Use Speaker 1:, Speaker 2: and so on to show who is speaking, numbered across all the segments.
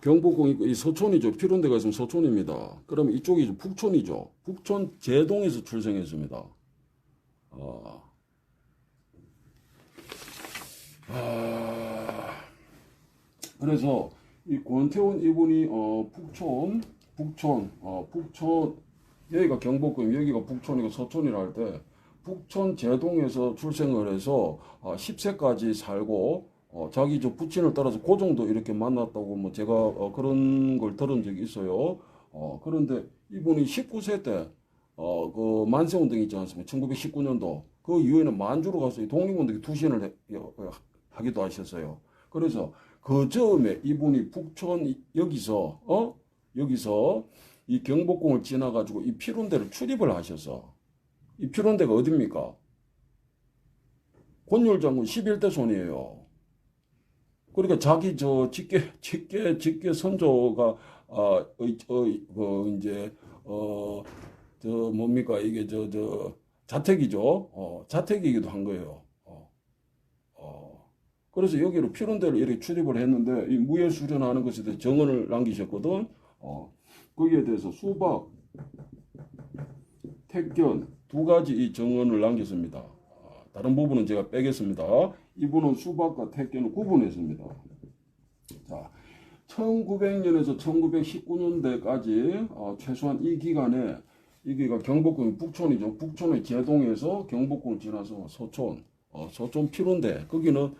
Speaker 1: 경복궁 있고 이 서촌이죠. 피룬대가 있으면 서촌입니다. 그러면 이쪽이 북촌이죠. 북촌 제동에서 출생했습니다. 어, 아, 그래서 이 권태원 이분이 북촌 여기가 경복궁 여기가 북촌이고 서촌이라 할 때 북촌 제동에서 출생을 해서 10세까지 살고 자기 저 부친을 따라서 고종도 이렇게 만났다고 뭐 제가 그런 걸 들은 적이 있어요. 그런데 이분이 19세 때 그 만세운동 있지 않습니까? 1919년도 그 이후에는 만주로 가서 독립운동에 투신을 하기도 하셨어요. 그래서 그 즈음에 이분이 북촌 여기서 이 경복궁을 지나가지고 이 피룬대를 출입을 하셔서 이 피룬대가 어딥니까? 권율장군 11대 손이에요. 그러니까 자기 저 직계 선조가 이제 저 뭡니까 이게 저 자택이죠. 자택이기도 한 거예요. 그래서 여기로 피룬대를 이렇게 출입을 했는데 이 무예 수련하는 것에 대해서 정언을 남기셨거든. 거기에 대해서 수박, 택견 두 가지 이 정언을 남겼습니다. 다른 부분은 제가 빼겠습니다. 이분은 수박과 택견을 구분했습니다. 자, 1900년에서 1919년대까지 최소한 이 기간에 여기가 경복궁 북촌이죠. 북촌의 제동에서 경복궁을 지나서 서촌 피룬대 거기는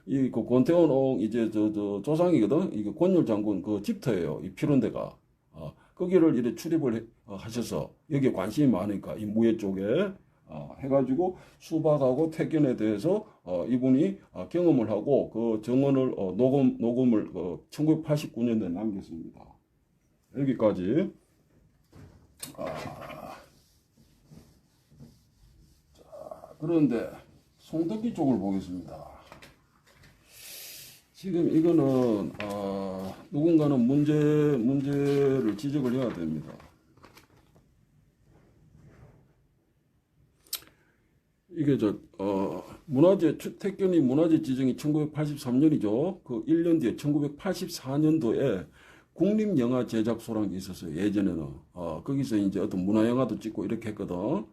Speaker 1: 이 그 권태원 이제 저 조상이거든. 이게 권율 장군 그 집터예요. 이 피룬대가 거기를 이렇게 출입을 하셔서 여기에 관심이 많으니까 이 무예 쪽에 해가지고 수박하고 택견에 대해서 이분이 경험을 하고 그 정언을 녹음을 1989년도에 남겼습니다. 여기까지. 그런데 송덕기 쪽을 보겠습니다. 지금 이거는 누군가는 문제를 지적을 해야 됩니다. 이게 문화재 택견이 문화재 지정이 1983년이죠. 그 1년 뒤에 1984년도에 국립영화제작소라는 게 있었어요. 예전에는 거기서 이제 어떤 문화영화도 찍고 이렇게 했거든.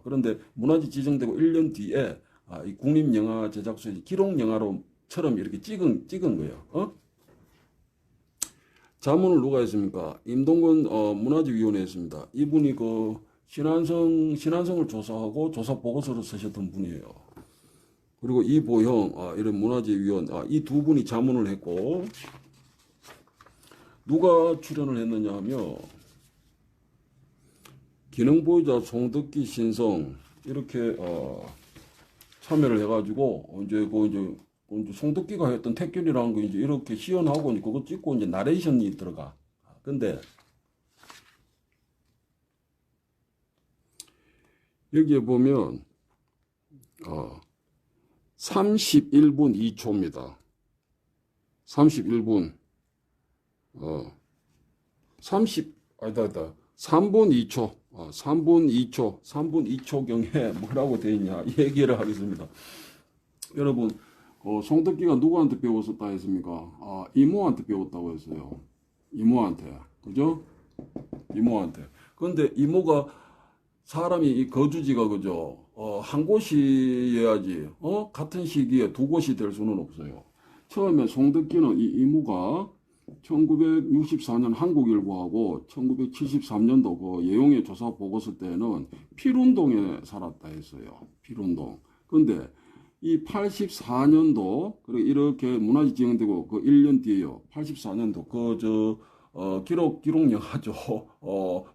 Speaker 1: 그런데 문화재 지정되고 1년 뒤에 이 국립영화제작소에 기록영화로처럼 이렇게 찍은 거예요. 자문을 누가 했습니까? 임동근 문화재위원회 했습니다. 이분이 그 신안성을 조사하고 조사 보고서를 쓰셨던 분이에요. 그리고 이보형 이런 문화재위원 이 두 분이 자문을 했고 누가 출연을 했느냐 하면 기능보유자 송덕기 신성 이렇게 참여를 해가지고 이제 송덕기가 했던 택견이라는 거 이제 이렇게 시연하고 그거 찍고 이제 나레이션이 들어가. 근데 여기에 보면 31분 2초입니다. 31분 3분 2초 3분 2초경에 뭐라고 되어 있냐 이 얘기를 하겠습니다. 여러분 송덕기가 누구한테 배웠었다 했습니까? 이모한테 배웠다고 했어요. 이모한테. 그죠? 이모한테. 근데 이모가 사람이 이 거주지가 그죠? 한 곳이어야지. 같은 시기에 두 곳이 될 수는 없어요. 처음에 송덕기는 이 이모가 1964년 한국일보하고 1973년도 그 예용의 조사 보고서 때는 필운동에 살았다 했어요. 필운동. 근데 이 84년도 그리고 이렇게 문화재 지정되고 그 1년 뒤에요. 84년도 기록 영화죠.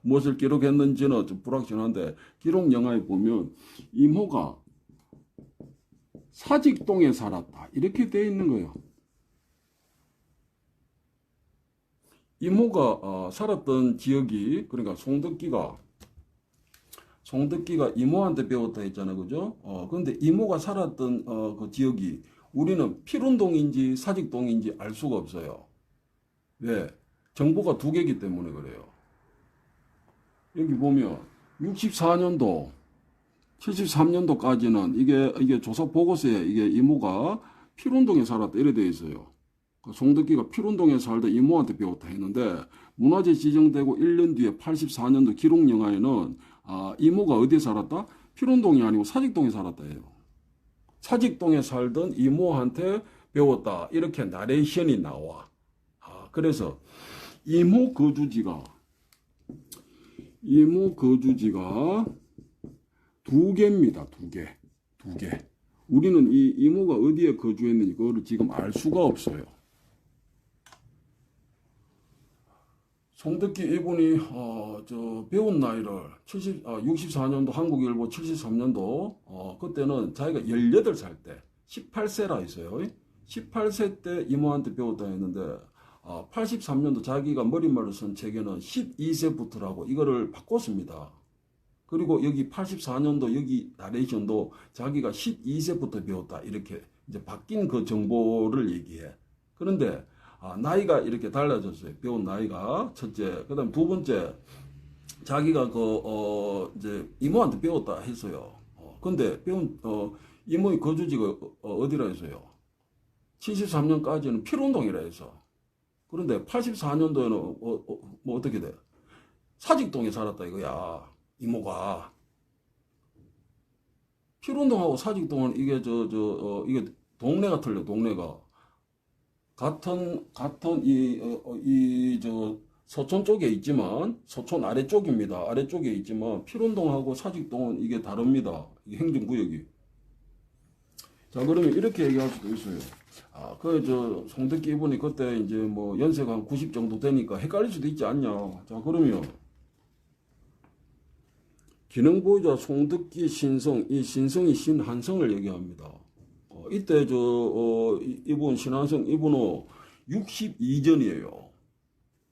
Speaker 1: 무엇을 기록했는지는 좀 불확실한데 기록 영화에 보면 이모가 사직동에 살았다 이렇게 돼 있는 거예요. 이모가 살았던 지역이 그러니까 송덕기가 이모한테 배웠다 했잖아요. 그죠? 근데 이모가 살았던 그 지역이 우리는 필운동인지 사직동인지 알 수가 없어요. 왜? 정보가 두 개이기 때문에 그래요. 여기 보면 64년도 73년도까지는 이게 조사 보고서에 이게 이모가 필운동에 살았다 이래 돼 있어요. 송덕기가 필운동에 살던 이모한테 배웠다 했는데 문화재 지정되고 1년 뒤에 84년도 기록영화에는 이모가 어디에 살았다? 필운동이 아니고 사직동에 살았다 해요. 사직동에 살던 이모한테 배웠다 이렇게 나레이션이 나와. 그래서 이모 거주지가 두 개입니다. 두 개. 우리는 이 이모가 어디에 거주했는지 그거를 지금 알 수가 없어요. 송덕기 이분이 배운 나이를 64년도 한국일보 73년도 그때는 자기가 18살 때 18세라 했어요. 18세 때 이모한테 배웠다 했는데 83년도 자기가 머릿말을 쓴 책에는 12세부터라고 이거를 바꿨습니다. 그리고 여기 84년도 여기 나레이션도 자기가 12세부터 배웠다 이렇게 이제 바뀐 그 정보를 얘기해. 그런데 나이가 이렇게 달라졌어요. 배운 나이가 첫째. 그다음 두 번째 자기가 이제 이모한테 배웠다 했어요. 근데 배운 이모의 거주지가 어디라 했어요? 73년까지는 필운동이라 해서. 그런데 84년도에는 뭐 어떻게 돼? 사직동에 살았다 이거야. 이모가. 필운동하고 사직동은 이게 이게 동네가 틀려. 동네가. 같은 서촌 쪽에 있지만 서촌 아래쪽입니다. 아래쪽에 있지만 필운동하고 사직동은 이게 다릅니다. 이게 행정구역이. 자, 그러면 이렇게 얘기할 수도 있어요. 송덕기 이분이 그때 이제 뭐 연세가 한 90 정도 되니까 헷갈릴 수도 있지 않냐. 자, 그러면 기능보유자 송덕기 신성, 이 신성이 신한성을 얘기합니다. 이때 이분 신한성 이분은 62전이에요.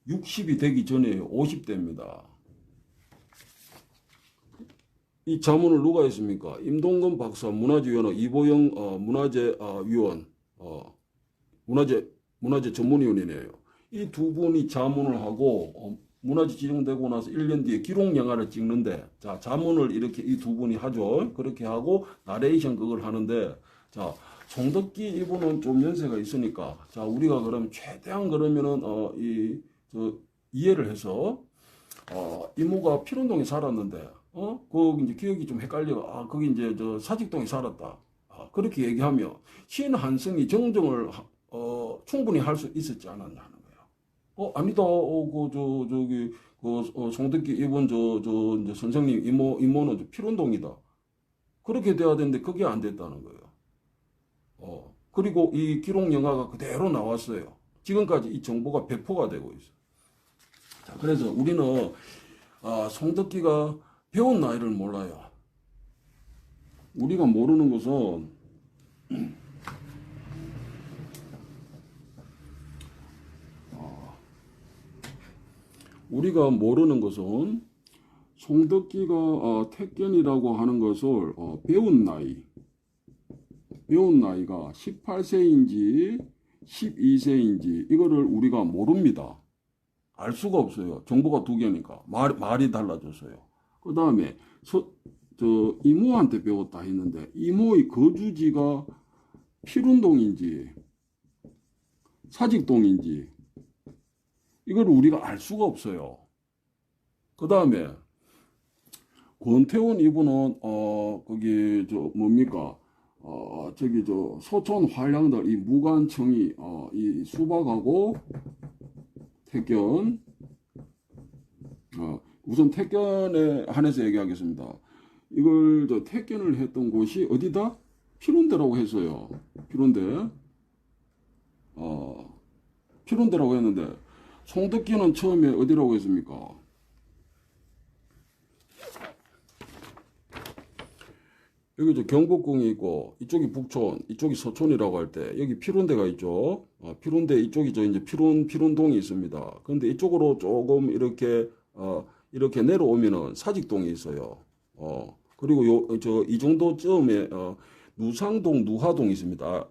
Speaker 1: 60이 되기 전이에요. 50대입니다. 이 자문을 누가 했습니까? 임동건 박사 문화재위원, 이보영 문화재위원, 문화재 전문위원이네요. 이 두 분이 자문을 하고 문화재 지정되고 나서 1년 뒤에 기록 영화를 찍는데, 자, 자문을 이렇게 이 두 분이 하죠. 그렇게 하고 나레이션 그걸 하는데, 자, 송덕기 이분은 좀 연세가 있으니까, 자, 우리가 그러면 최대한 그러면은 이해를 해서 이모가 필운동에 살았는데, 그 이제 기억이 좀 헷갈려. 거기 이제 사직동에 살았다. 그렇게 얘기하면 신한성이 정정을 충분히 할 수 있었지 않았냐는 거야. 아니다. 송덕기 이분 이제 선생님 이모는 필운동이다. 그렇게 돼야 되는데 그게 안 됐다는 거예요. 그리고 이 기록 영화가 그대로 나왔어요. 지금까지 이 정보가 배포가 되고 있어요. 자, 그래서 우리는 송덕기가 배운 나이를 몰라요. 우리가 모르는 것은 송덕기가 택견이라고 하는 것을 배운 나이가 18세인지 12세인지 이거를 우리가 모릅니다. 알 수가 없어요. 정보가 두 개니까 말이 달라졌어요. 그 다음에 이모한테 배웠다 했는데 이모의 거주지가 필운동인지 사직동인지 이걸 우리가 알 수가 없어요. 그 다음에 권태원 이분은 거기 뭡니까? 소촌 활량들 이 무관청이 이 수박하고 택견 우선 택견에 한해서 얘기하겠습니다. 이걸 택견을 했던 곳이 어디다? 필운대라고 했어요. 필운대라고 했는데 송덕기는 처음에 어디라고 했습니까? 여기 경복궁이 있고 이쪽이 북촌, 이쪽이 서촌이라고 할 때 여기 필운대가 있죠. 필운대 이쪽이 이제 필운동이 있습니다. 그런데 이쪽으로 조금 이렇게 내려오면은 사직동이 있어요. 그리고 이 정도쯤에 누상동, 누하동이 있습니다.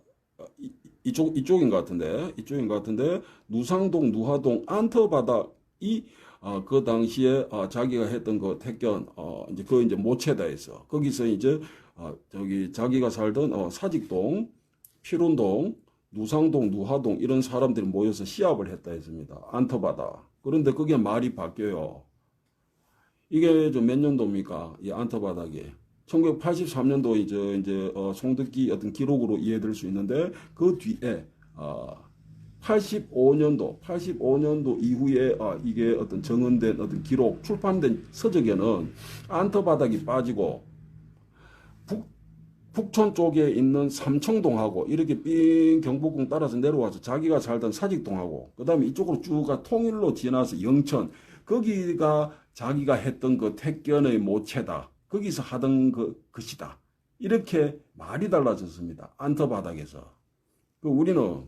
Speaker 1: 이쪽인 것 같은데 누상동, 누하동 안터바닥이 그 당시에 자기가 했던 그 택견 이제 모체다에서 거기서 이제 자기가 살던 사직동, 필운동, 누상동, 누하동 이런 사람들이 모여서 시합을 했다 했습니다. 안터바다. 그런데 그게 말이 바뀌어요. 이게 몇 년도입니까? 이 안터바닥이. 1983년도 이제 송덕기 어떤 기록으로 이해될 수 있는데 그 뒤에 85년도 이후에 이게 어떤 정언된 어떤 기록 출판된 서적에는 안터바닥이 빠지고 북촌 쪽에 있는 삼청동하고 이렇게 삥 경복궁 따라서 내려와서 자기가 살던 사직동하고 그 다음에 이쪽으로 쭉 통일로 지나서 영천 거기가 자기가 했던 그 택견의 모체다. 거기서 하던 것이다. 이렇게 말이 달라졌습니다. 안터바닥에서. 우리는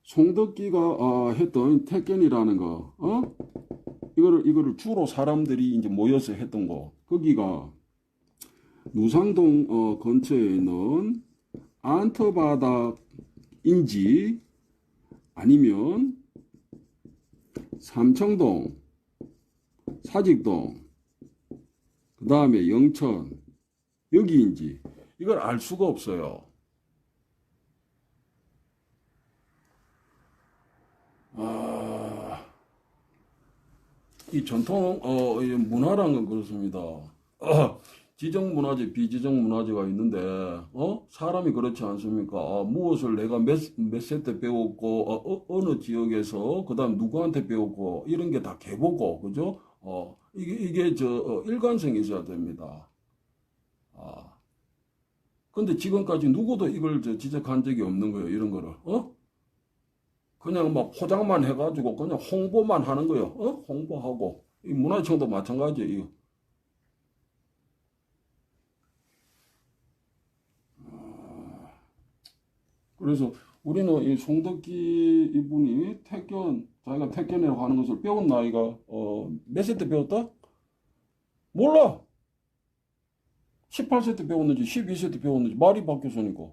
Speaker 1: 송덕기가 했던 택견이라는 거, 이거를 주로 사람들이 이제 모여서 했던 거, 거기가 누상동 근처에 있는 안터바닥인지 아니면 삼청동, 사직동, 그 다음에 영천 여기인지 이걸 알 수가 없어요. 이 전통 문화라는 건 그렇습니다. 지정문화재, 비지정문화재가 있는데 사람이 그렇지 않습니까? 무엇을 내가 몇 세 때 배웠고 어느 지역에서 그 다음 누구한테 배웠고 이런 게 다 개보고 그죠? 이게 일관성이 있어야 됩니다. 근데 지금까지 누구도 이걸 지적한 적이 없는 거예요. 이런 거를 그냥 막 포장만 해가지고 그냥 홍보만 하는 거예요. 홍보하고 이 문화청도 마찬가지예요. 그래서 우리는 이 송덕기 이분이 자기가 택견이라고 하는 것을 배운 나이가 몇 세 때 배웠다? 몰라. 18세 때 배웠는지 12세 때 배웠는지 말이 바뀌었으니까.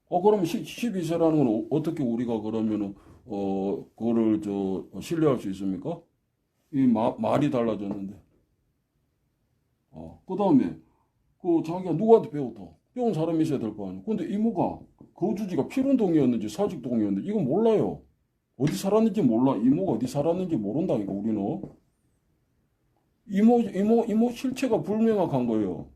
Speaker 1: 그러면 12세라는 건 어떻게 우리가 그러면은 그거를 신뢰할 수 있습니까? 이 말이 달라졌는데. 그 다음에 자기가 누구한테 배웠다? 배운 사람이 있어야 될 거 아니야. 근데 이모가 거주지가 필운동이었는지 사직동이었는지 이건 몰라요. 어디 살았는지 몰라. 이모가 어디 살았는지 모른다니까 우리는. 이모 실체가 불명확한 거예요.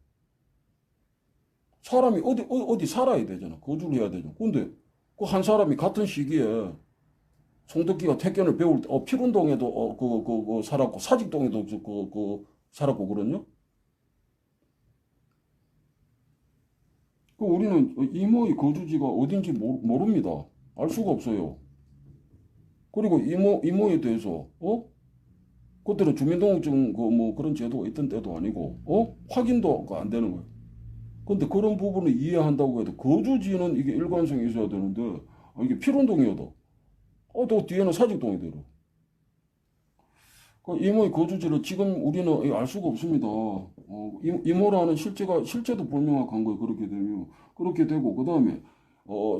Speaker 1: 사람이 어디 살아야 되잖아. 거주를 해야 되잖아. 근데 그 한 사람이 같은 시기에 송덕기가 택견을 배울 때 필운동에도 살았고 사직동에도 살았고 그러냐? 우리는 이모의 거주지가 어딘지 모릅니다. 알 수가 없어요. 그리고 이모에 대해서 그때는 주민등록증 그런 제도가 있던 때도 아니고 확인도 안 되는 거예요. 근데 그런 부분을 이해한다고 해도 거주지는 이게 일관성이 있어야 되는데 이게 필운동이어도 또 뒤에는 사직동이 되고 이모의 거주지를 지금 우리는 알 수가 없습니다. 이모라는 실체도 불명확한 거예요. 그렇게 되면 그렇게 되고 그 다음에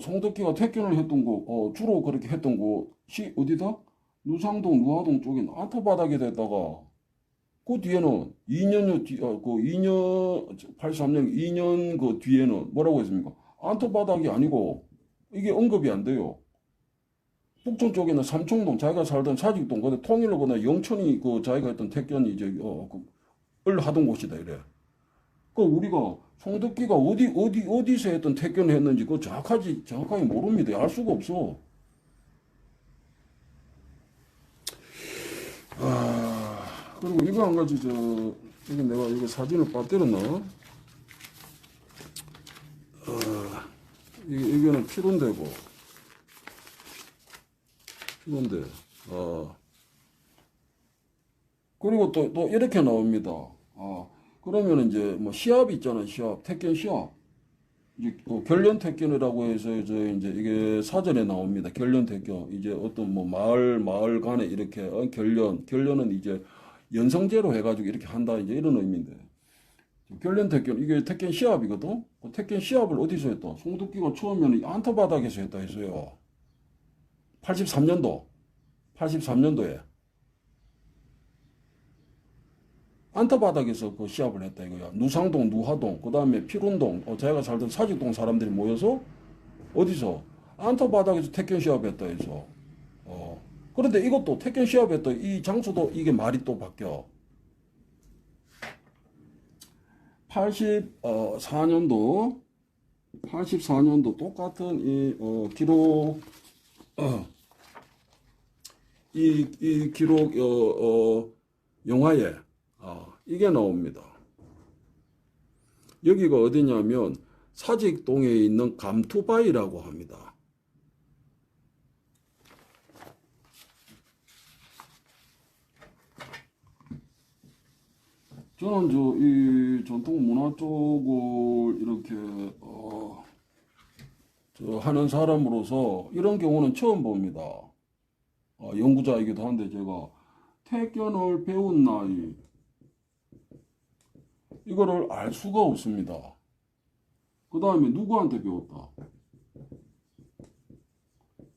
Speaker 1: 송덕기가 택견을 했던 곳 주로 그렇게 했던 곳이 어디다? 누상동, 누하동 쪽에 안터바닥에 됐다가 그 뒤에는 83년 2년 그 뒤에는 뭐라고 했습니까? 안터바닥이 아니고 이게 언급이 안 돼요. 북촌 쪽에는 삼청동 자기가 살던 사직동 근데 통일로 그나 영천이 자기가 했던 택견이 을 하던 곳이다 이래. 우리가 송덕기가 어디서 했던 택견을 했는지 정확하게 모릅니다. 알 수가 없어. 그리고 이거 한 가지 이게 내가 이거 사진을 빠뜨렸나? 이거는 필요인데고. 그리고 또 이렇게 나옵니다. 그러면 이제 시합 있잖아요. 시합, 택견 시합. 이제 결련 택견이라고 해서 이제 이게 사전에 나옵니다. 결련 택견. 이제 어떤 마을 간에 이렇게 결련은 이제 연성제로 해가지고 이렇게 한다. 이제 이런 의미인데. 결련 택견, 이게 택견 시합이거든? 택견 시합을 어디서 했다? 송덕기가 처음에는 안터바닥에서 했다 했어요. 83년도에. 안터바닥에서 그 시합을 했다 이거야. 누상동, 누하동, 그 다음에 필운동, 제가 살던 사직동 사람들이 모여서 어디서 안터바닥에서 태권 시합했다 해서. 그런데 이것도 태권 시합했다 이 장소도 이게 말이 또 바뀌어. 84년도 똑같은 이 기록 이 기록 영화에 이게 나옵니다. 여기가 어디냐면 사직동에 있는 감투바위라고 합니다. 저는 이 전통 문화 쪽을 이렇게 하는 사람으로서 이런 경우는 처음 봅니다. 연구자이기도 한데 제가 태권을 배운 나이 이거를 알 수가 없습니다. 그 다음에 누구한테 배웠다?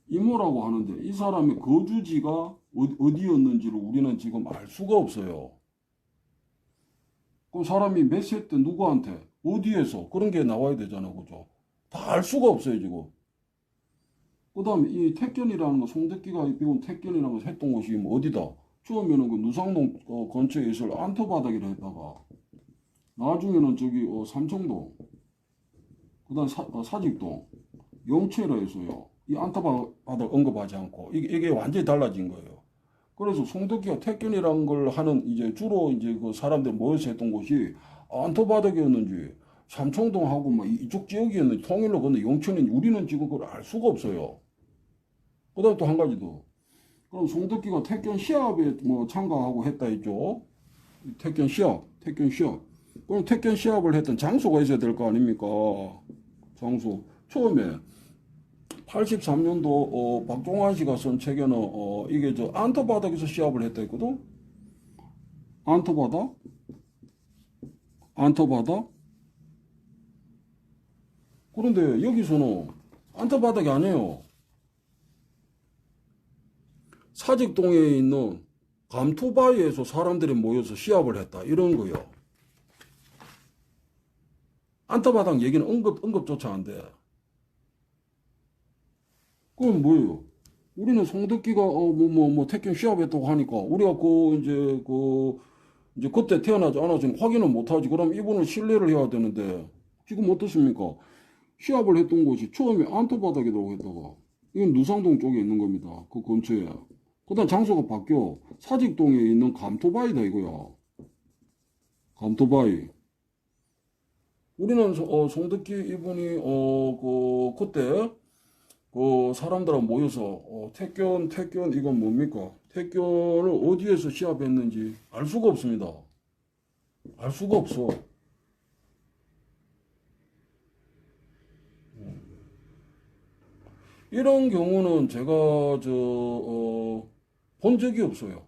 Speaker 1: 이모라고 하는데 이 사람의 거주지가 어디였는지를 우리는 지금 알 수가 없어요. 그 사람이 몇 세 때 누구한테 어디에서 그런 게 나와야 되잖아, 그죠? 다 알 수가 없어요 지금. 그 다음에 이 태권이라는 거, 송덕기가 배운 태권이라는 거 했던 곳이 뭐 어디다? 처음에는 그 누상동 근처에 있을 안터바닥이라 했다가 나중에는 저기 삼청동, 그 다음 사직동, 영채라 해서요. 이 안터바닥 언급하지 않고 이게 완전히 달라진 거예요. 그래서 송덕기가 태권이라는 걸 하는 이제 주로 이제 그 사람들 모여서 했던 곳이 안터바닥이었는지 삼청동하고 막 이쪽 지역이었는지 통일로 건너 영천인지 우리는 지금 그걸 알 수가 없어요. 그 다음에 또 한 가지 더. 그럼 송덕기가 태권 시합에 뭐 참가하고 했다 했죠. 태권 시합. 그럼 태권 시합을 했던 장소가 있어야 될 거 아닙니까? 장소. 처음에 83년도 박종환 씨가 쓴 책에는 이게 저 안터바닥에서 시합을 했다 했거든. 안터바닥. 그런데 여기서는 안터바닥이 아니에요. 사직동에 있는 감투바위에서 사람들이 모여서 시합을 했다 이런 거요. 안터바닥 얘기는 언급조차 안 돼. 그럼 뭐예요? 우리는 송덕기가 태권 시합했다고 하니까 우리가 이제 그때 태어나지 않아서 확인을 못하지. 그럼 이분은 신뢰를 해야 되는데 지금 어떻습니까? 시합을 했던 곳이 처음에 안터바닥이라고 했다가 이건 누상동 쪽에 있는 겁니다. 그 근처에. 그 다음 장소가 바뀌어 사직동에 있는 감토바위다 이거야. 감토바위. 우리는 송덕기 이분이 그때 그 사람들하고 모여서 태권 이건 뭡니까? 태권을 어디에서 시합했는지 알 수가 없습니다. 알 수가 없어. 이런 경우는 제가 본 적이 없어요.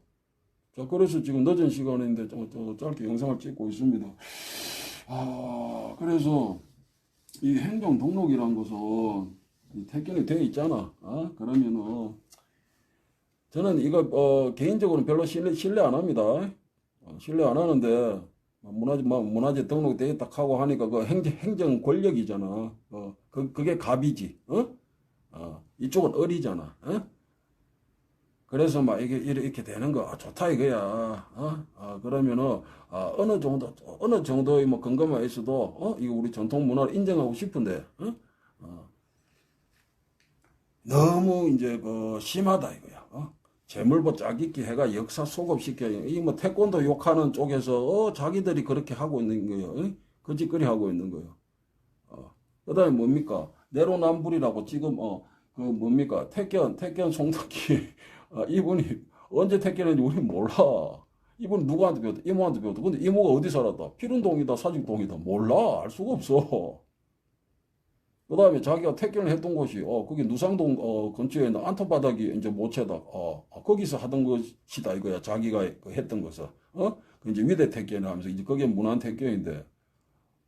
Speaker 1: 자, 그래서 지금 늦은 시간인데 짧게 영상을 찍고 있습니다. 그래서 이 행정 등록이란 것은 이 태권이 되어 있잖아. 그러면은 저는 이거 개인적으로는 별로 신뢰 안 합니다. 신뢰 안 하는데 문화재 등록되어 있다 하고 하니까 그 행정 권력이잖아. 그게 갑이지. 이쪽은 을이잖아. 그래서 막 이렇게 되는 거 좋다 이거야. 그러면은 어느 정도의 뭐 근거만 있어도 이거 우리 전통 문화를 인정하고 싶은데 너무 이제 심하다 이거야. 재물보 짜깁기 해가 역사 소급시켜. 이 뭐 태권도 욕하는 쪽에서 자기들이 그렇게 하고 있는 거예요. 거짓거리 하고 있는 거예요. 그다음에 뭡니까? 내로남불이라고 지금 그 뭡니까? 태권 송덕기 이분이 언제 태권했는지 우리 몰라. 이분 누구한테 배웠다? 이모한테 배웠다. 근데 이모가 어디 살았다? 필운동이다, 사직동이다. 몰라. 알 수가 없어. 그 다음에 자기가 태권을 했던 곳이, 거기 누상동, 근처에 있는 안터바닥이 이제 모체다. 거기서 하던 것이다, 이거야. 자기가 했던 것은. 그 이제 위대 태권 하면서, 이제 그게 문안 태권인데.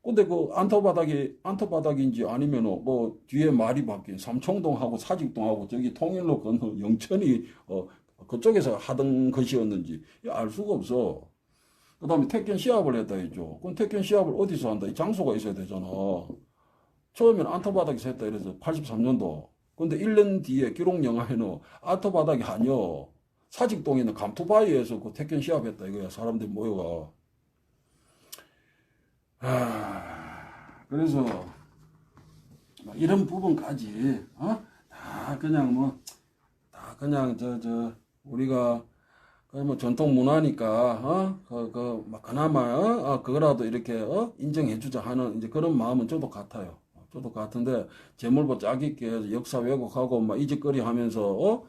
Speaker 1: 근데 그 안터바닥인지 아니면은 뒤에 말이 바뀐 삼청동하고 사직동하고 저기 통일로 건너 영천이, 그쪽에서 하던 것이었는지 알 수가 없어. 그 다음에 택견 시합을 했다 했죠. 그럼 택견 시합을 어디서 한다? 이 장소가 있어야 되잖아. 처음에는 안터바닥에서 했다 이래서 83년도. 근데 1년 뒤에 기록 영화에는 안터바닥이 아니여. 사직동에 있는 감토바위에서 그 택견 시합했다 이거야. 사람들이 모여가. 그래서 이런 부분까지 다 그냥 뭐 다 그냥 우리가 뭐 전통 문화니까 막 그나마 그거라도 이렇게 인정해주자 하는 이제 그런 마음은 저도 같아요. 저도 같은데 재물보 짝 있게 역사 왜곡하고 막 이짓거리 하면서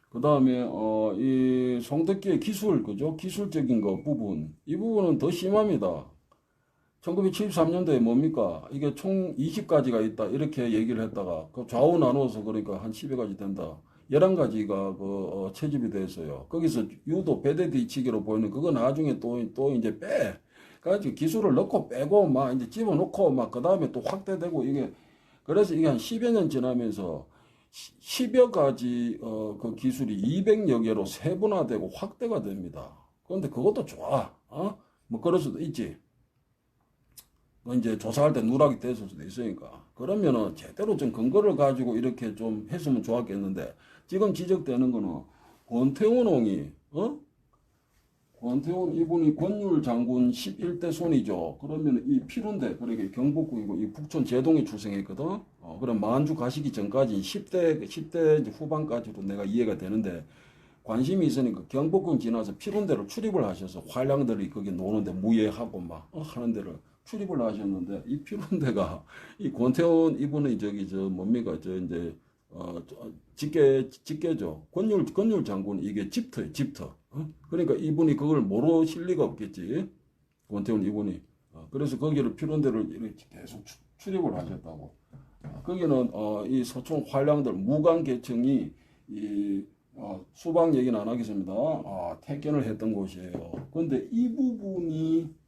Speaker 1: 그 다음에 이 송덕기의 기술 그죠? 기술적인 거 부분 이 부분은 더 심합니다. 1973년도에 뭡니까? 이게 총 20가지가 있다. 이렇게 얘기를 했다가, 그 좌우 나누어서 그러니까 한 10여 가지 된다. 11가지가 채집이 됐어요. 거기서 유도 배대 뒤치기로 보이는 그거 나중에 또 이제 가지고 기술을 넣고 빼고 막 이제 집어넣고 막 그 다음에 또 확대되고 이게, 그래서 이게 한 10여 년 지나면서 10여 가지 그 기술이 200여 개로 세분화되고 확대가 됩니다. 그런데 그것도 좋아. 뭐 그럴 수도 있지. 이제 조사할 때 누락이 됐을 수도 있으니까. 그러면은 제대로 좀 근거를 가지고 이렇게 좀 했으면 좋았겠는데, 지금 지적되는 거는 권태훈 옹이, 권태훈 이분이 권율 장군 11대 손이죠. 그러면 이 필운대, 그러니까 경복궁이고 이 북촌 제동이 출생했거든. 그럼 만주 가시기 전까지 10대 이제 후반까지도 내가 이해가 되는데, 관심이 있으니까 경복궁 지나서 필운대로 출입을 하셔서 활량들이 거기 노는데 무예하고 막 하는 데를 출입을 하셨는데, 이 필운대가 이 권태훈 이분의 뭡니까 이제 직계죠. 권율 장군 이게 집터. 그러니까 이분이 그걸 모르실 리가 없겠지. 권태훈 이분이. 그래서 거기를 필운대를 이렇게 계속 출입을 하셨다고. 거기는 이 서촌 활량들 무관 계층이 이 수박 얘기는 안 하겠습니다. 택견을 했던 곳이에요. 그런데 이 부분이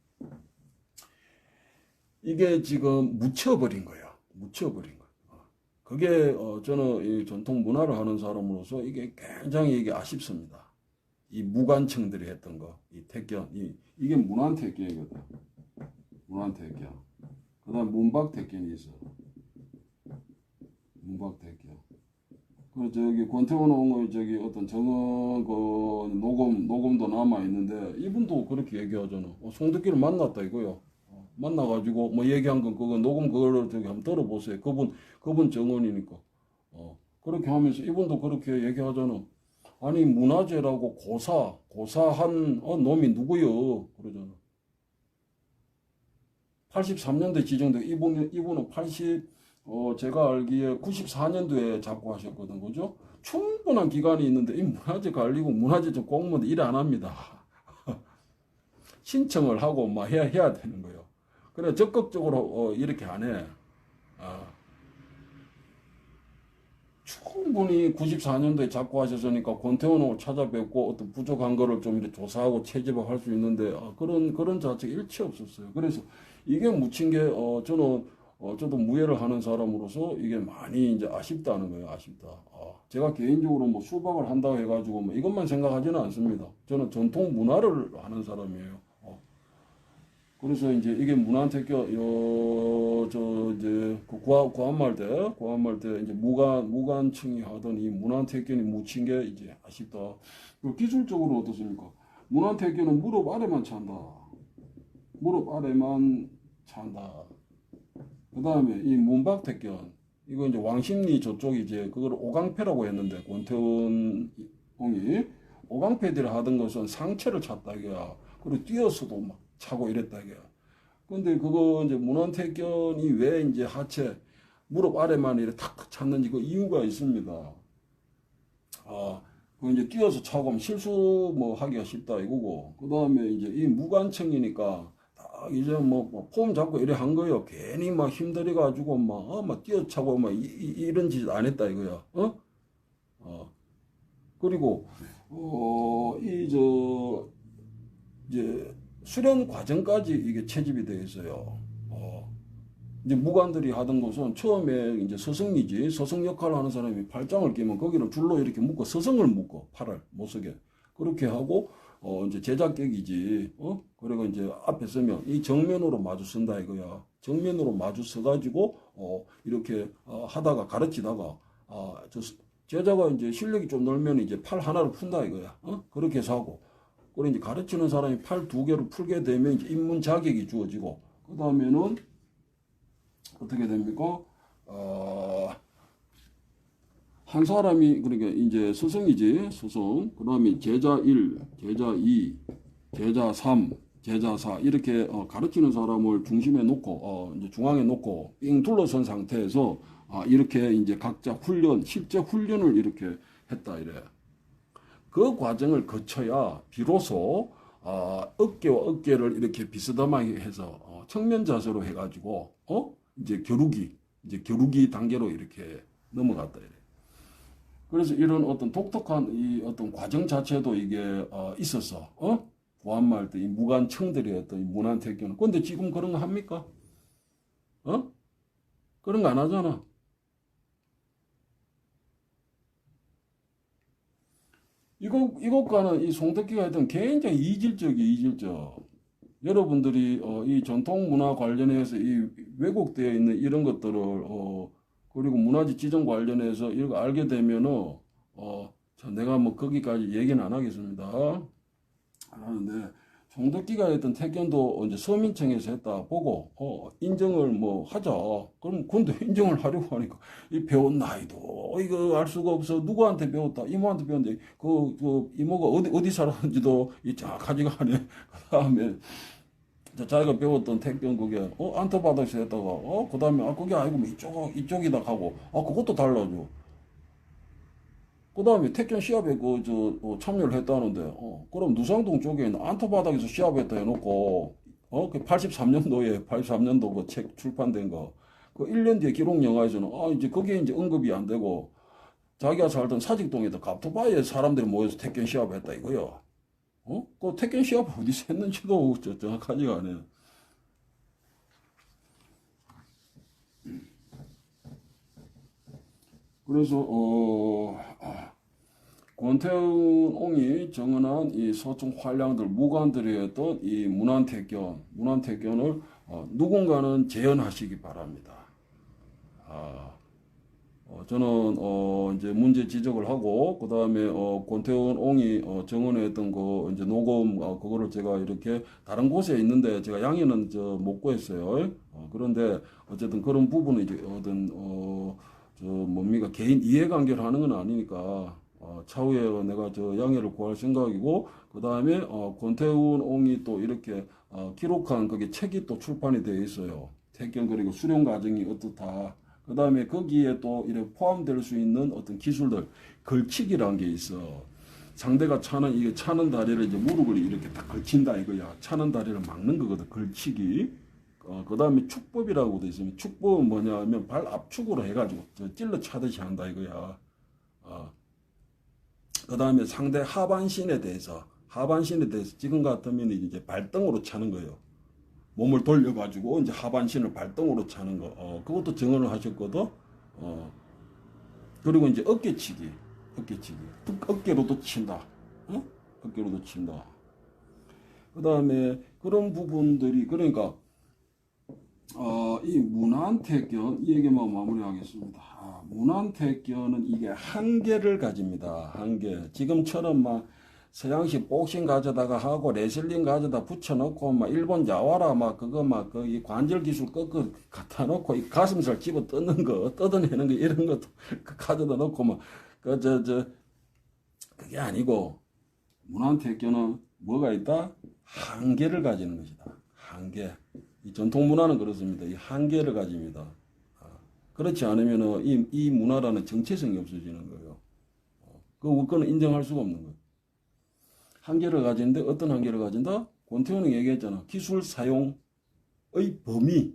Speaker 1: 이게 지금 묻혀버린 거예요. 묻혀버린 거예요. 그게 저는 이 전통 문화를 하는 사람으로서 이게 굉장히 이게 아쉽습니다. 이 무관층들이 했던 거, 이 택견, 이게 문안택견이거든. 문안택견. 그다음 문박택견이 있어. 문박택견. 그 권태원 옹의 어떤 정원 그 녹음도 남아 있는데 이분도 그렇게 얘기하잖아. 송덕기를 만났다 이거요. 만나가지고 뭐 얘기한 건 그거 녹음 그거를 한번 들어보세요. 그분 정원이니까. 그렇게 하면서 이분도 그렇게 얘기하잖아. 아니 문화재라고 고사한 놈이 누구요? 그러잖아. 83년도에 지정돼 이분은 제가 알기에 94년도에 잡고 하셨거든, 그죠? 충분한 기간이 있는데 이 문화재 관리고 문화재청 공무원들 일 안 합니다. 신청을 하고 막 해야 되는 거예요. 그래 적극적으로 이렇게 안 해. 충분히 94년도에 잡고 하셨으니까 권태원을 찾아뵙고 어떤 부족한 거를 좀 이렇게 조사하고 채집을 할 수 있는데 그런 자체가 일치 없었어요. 그래서 이게 묻힌 게 저도 무예를 하는 사람으로서 이게 많이 이제 아쉽다는 거예요. 아쉽다. 제가 개인적으로 뭐 수박을 한다고 해가지고 뭐 이것만 생각하지는 않습니다. 저는 전통 문화를 하는 사람이에요. 그래서 이제 이게 문안택견 이제 그 구한말 때 이제 무관층이 하던 이 문안택견이 묻힌 게 이제 아쉽다. 그리고 기술적으로 어떻습니까? 문안택견은 무릎 아래만 찬다. 무릎 아래만 찬다. 그 다음에 이 문박택견 이거 이제 왕십리 저쪽이 이제 그걸 오강패라고 했는데 권태훈 홍이 오강패들이 하던 것은 상체를 찼다 이거야. 그리고 뛰어서도 막 차고 이랬다 이거야. 근데 그거 이제 문안택견이 왜 이제 하체 무릎 아래만 이렇게 탁탁 찼는지 그 이유가 있습니다. 그 이제 뛰어서 차고 실수 뭐 하기가 쉽다 이거고. 그 다음에 이제 이 무관층이니까 이제 뭐 폼 잡고 이래 한 거예요. 괜히 막 힘들어 가지고 막 뛰어차고 막 이런 짓 안 했다 이거야. 그리고 이제 수련 과정까지 이게 채집이 되어 있어요. 이제 무관들이 하던 것은 처음에 이제 서성이지, 서성 역할을 하는 사람이 팔짱을 끼면 거기를 줄로 이렇게 묶어, 서성을 묶어, 팔을 못 쓰게. 그렇게 하고, 이제 제작객이지, 그리고 이제 앞에 서면 이 정면으로 마주 쓴다 이거야. 정면으로 마주 서가지고, 이렇게, 하다가 가르치다가, 제자가 이제 실력이 좀 늘면 이제 팔 하나를 푼다 이거야. 그렇게 해서 하고. 그리고 이제 가르치는 사람이 팔 두 개를 풀게 되면 이제 입문 자격이 주어지고, 그 다음에는 어떻게 됩니까? 한 사람이, 그러니까 이제 서성이지, 서성. 그 다음에 제자 1, 제자 2, 제자 3, 제자 4. 이렇게 가르치는 사람을 중심에 놓고, 이제 중앙에 놓고, 삥 둘러선 상태에서, 이렇게 이제 각자 훈련, 실제 훈련을 이렇게 했다, 이래. 그 과정을 거쳐야 비로소, 어깨와 어깨를 이렇게 비스듬하게 해서, 측면 자세로 해가지고, 이제 겨루기 단계로 이렇게 넘어갔다, 이래. 그래서 이런 어떤 독특한 이 어떤 과정 자체도 이게 있었어. 구한말 때 이 무관청들이 했던 이 문안택견. 근데 지금 그런 거 합니까? 그런 거 안 하잖아. 이것과는 이 송덕기가 했던 굉장히 이질적. 여러분들이 이 전통 문화 관련해서 이 왜곡되어 있는 이런 것들을 그리고 문화재 지정 관련해서 이거 알게 되면은 내가 뭐 거기까지 얘기는 안 하겠습니다. 안 하는데 송덕기가 했던 택견도 이제 서민청에서 했다 보고 인정을 뭐 하자. 그럼 근데 인정을 하려고 하니까 이 배운 나이도 이거 알 수가 없어. 누구한테 배웠다? 이모한테 배웠는데 그 이모가 어디 살았는지도 이 정확하지가 않네. 그다음에 자기가 배웠던 택견 그게 안터바닥에서 했다가 그 다음에 그게 아니고 뭐 이쪽이다 하고 그것도 달라져. 그 다음에 택견 시합에 참여를 했다는데 그럼 누상동 쪽에 있는 안터바닥에서 시합했다 해놓고 그 83년도 그 책 출판된 거 그 1년 뒤에 기록 영화에서는 이제 그게 이제 언급이 안 되고 자기가 살던 사직동에도 갑토바에 사람들이 모여서 택견 시합했다 이거요. 그 택견 시합 어디서 했는지도 정확하지가 않아요. 그래서 권태훈 옹이 정언한 이 서충 활량들 무관들이 했던 이 문안택견을 누군가는 재현하시기 바랍니다. 저는 이제 문제 지적을 하고 그 다음에 권태훈 옹이 정언했던 거 이제 녹음 그거를 제가 이렇게 다른 곳에 있는데 제가 양해는 못 구했어요. 그런데 어쨌든 그런 부분은 이제 뭡니까 개인 이해관계를 하는 건 아니니까 차후에 내가 양해를 구할 생각이고 그 다음에 권태훈 옹이 또 이렇게 기록한 그게 책이 또 출판이 되어 있어요. 택견 그리고 수련 과정이 어떻다. 그 다음에 거기에 또 이렇게 포함될 수 있는 어떤 기술들, 걸치기라는 게 있어. 상대가 이게 차는 다리를 이제 무릎을 이렇게 딱 걸친다 이거야. 차는 다리를 막는 거거든, 걸치기. 그 다음에 축법이라고 돼 있으면, 축법은 뭐냐 하면 발 압축으로 해가지고 찔러 차듯이 한다 이거야. 그 다음에 상대 하반신에 대해서 지금 같으면 이제 발등으로 차는 거예요. 몸을 돌려가지고 이제 하반신을 발등으로 차는 거. 그것도 증언을 하셨거든. 그리고 이제 어깨치기. 어깨로도 친다. 어깨로도 친다. 그 다음에 그런 부분들이, 그러니까, 이 문안택견, 이 얘기만 마무리하겠습니다. 문안택견은 이게 한계를 가집니다. 한계. 지금처럼 막 서양식 복싱 가져다가 하고 레슬링 가져다 붙여놓고 막 일본 야와라 막 그거 막 이 관절 기술 꺾어 갖다 놓고 이 가슴살 집어 뜯는 거 뜯어내는 거 이런 것도 가져다 놓고 막 그게 아니고 문안택견은 뭐가 있다? 한계를 가지는 것이다. 한계. 이 전통 문화는 그렇습니다. 이 한계를 가집니다. 그렇지 않으면 이 문화라는 정체성이 없어지는 거예요. 그거는 인정할 수가 없는 거예요. 한계를 가지는데 어떤 한계를 가진다? 권태훈이 얘기했잖아. 기술 사용의 범위,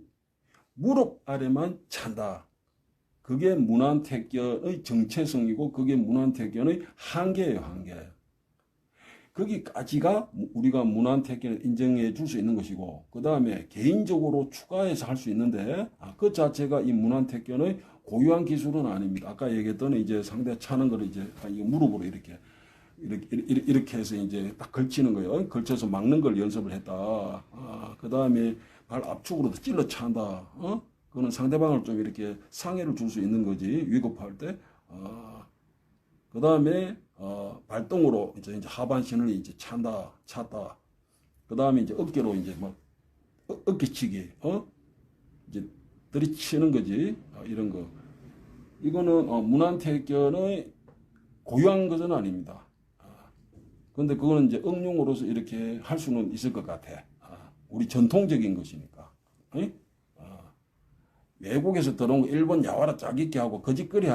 Speaker 1: 무릎 아래만 찬다. 그게 문안택견의 정체성이고 그게 문안택견의 한계예요. 한계. 거기까지가 우리가 무난태견을 인정해 줄 수 있는 것이고, 그 다음에 개인적으로 추가해서 할 수 있는데, 그 자체가 이 무난태견의 고유한 기술은 아닙니다. 아까 얘기했던 이제 상대 차는 거를 이제 이게 무릎으로 이렇게 해서 이제 딱 걸치는 거예요. 걸쳐서 막는 걸 연습을 했다. 그 다음에 발 압축으로 찔러 찬다. 그거는 상대방을 좀 이렇게 상해를 줄 수 있는 거지. 위급할 때. 그 다음에 발동으로 이제 하반신을 이제 찼다. 그 다음에 이제 어깨로 이제 막 어깨치기, 이제 들이치는 거지. 이런 거. 이거는 무난태견의 고유한 것은 아닙니다. 근데 그거는 이제 응용으로서 이렇게 할 수는 있을 것 같아. 우리 전통적인 것이니까. 외국에서 들어온 거 일본 야와라 짜깁기 하고 거짓거리